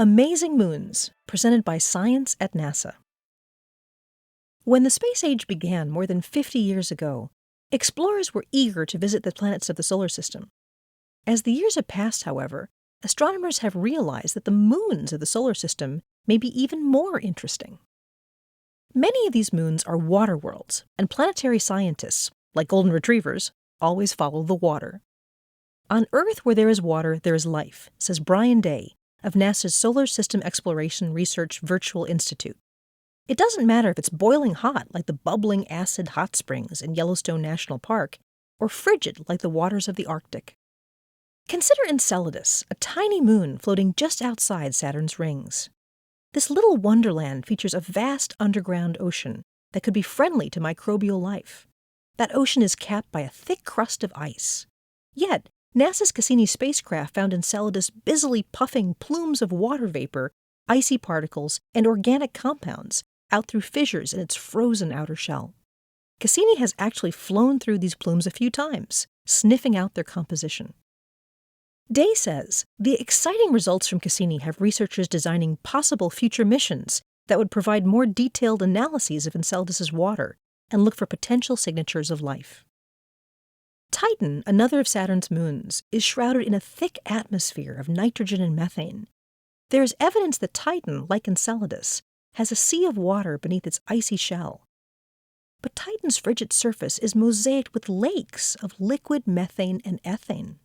Amazing Moons, presented by Science at NASA. When the space age began more than 50 years ago, explorers were eager to visit the planets of the solar system. As the years have passed, however, astronomers have realized that the moons of the solar system may be even more interesting. Many of these moons are water worlds, and planetary scientists, like golden retrievers, always follow the water. On Earth where there is water, there is life, says Brian Day of NASA's Solar System Exploration Research Virtual Institute. It doesn't matter if it's boiling hot like the bubbling acid hot springs in Yellowstone National Park, or frigid like the waters of the Arctic. Consider Enceladus, a tiny moon floating just outside Saturn's rings. This little wonderland features a vast underground ocean that could be friendly to microbial life. That ocean is capped by a thick crust of ice. Yet, NASA's Cassini spacecraft found Enceladus busily puffing plumes of water vapor, icy particles, and organic compounds out through fissures in its frozen outer shell. Cassini has actually flown through these plumes a few times, sniffing out their composition. Day says the exciting results from Cassini have researchers designing possible future missions that would provide more detailed analyses of Enceladus's water and look for potential signatures of life. Titan, another of Saturn's moons, is shrouded in a thick atmosphere of nitrogen and methane. There is evidence that Titan, like Enceladus, has a sea of water beneath its icy shell. But Titan's frigid surface is mosaicked with lakes of liquid methane and ethane.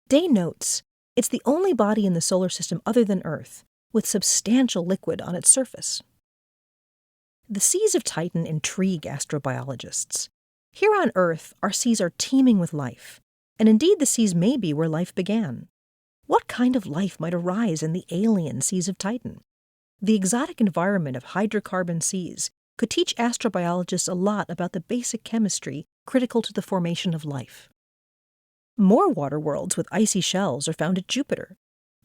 Day notes it's the only body in the solar system other than Earth with substantial liquid on its surface. The seas of Titan intrigue astrobiologists. Here on Earth, our seas are teeming with life, and indeed the seas may be where life began. What kind of life might arise in the alien seas of Titan? The exotic environment of hydrocarbon seas could teach astrobiologists a lot about the basic chemistry critical to the formation of life. More water worlds with icy shells are found at Jupiter.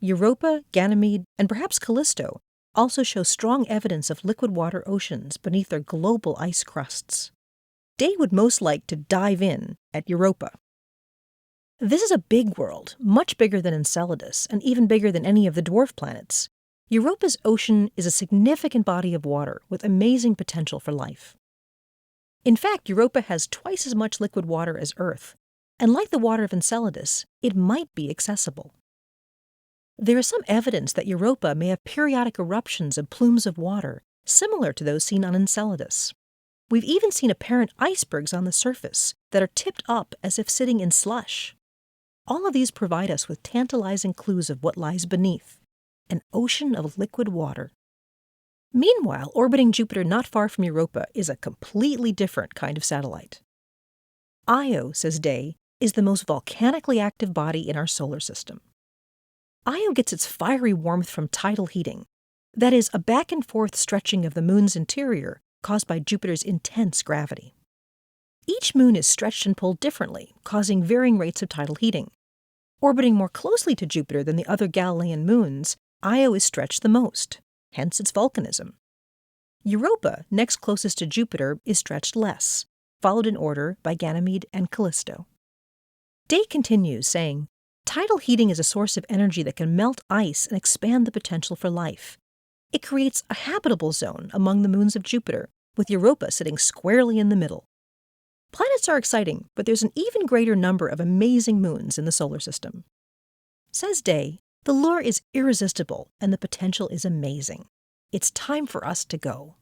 Europa, Ganymede, and perhaps Callisto also show strong evidence of liquid water oceans beneath their global ice crusts. Day would most like to dive in at Europa. This is a big world, much bigger than Enceladus, and even bigger than any of the dwarf planets. Europa's ocean is a significant body of water with amazing potential for life. In fact, Europa has twice as much liquid water as Earth, and like the water of Enceladus, it might be accessible. There is some evidence that Europa may have periodic eruptions of plumes of water, similar to those seen on Enceladus. We've even seen apparent icebergs on the surface that are tipped up as if sitting in slush. All of these provide us with tantalizing clues of what lies beneath, an ocean of liquid water. Meanwhile, orbiting Jupiter not far from Europa is a completely different kind of satellite. Io, says Day, is the most volcanically active body in our solar system. Io gets its fiery warmth from tidal heating, that is, a back-and-forth stretching of the moon's interior caused by Jupiter's intense gravity. Each moon is stretched and pulled differently, causing varying rates of tidal heating. Orbiting more closely to Jupiter than the other Galilean moons, Io is stretched the most, hence its volcanism. Europa, next closest to Jupiter, is stretched less, followed in order by Ganymede and Callisto. Day continues, saying, tidal heating is a source of energy that can melt ice and expand the potential for life. It creates a habitable zone among the moons of Jupiter, with Europa sitting squarely in the middle. Planets are exciting, but there's an even greater number of amazing moons in the solar system. Says Day, the lure is irresistible and the potential is amazing. It's time for us to go.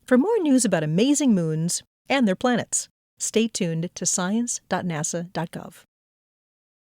For more news about amazing moons and their planets, stay tuned to science.nasa.gov.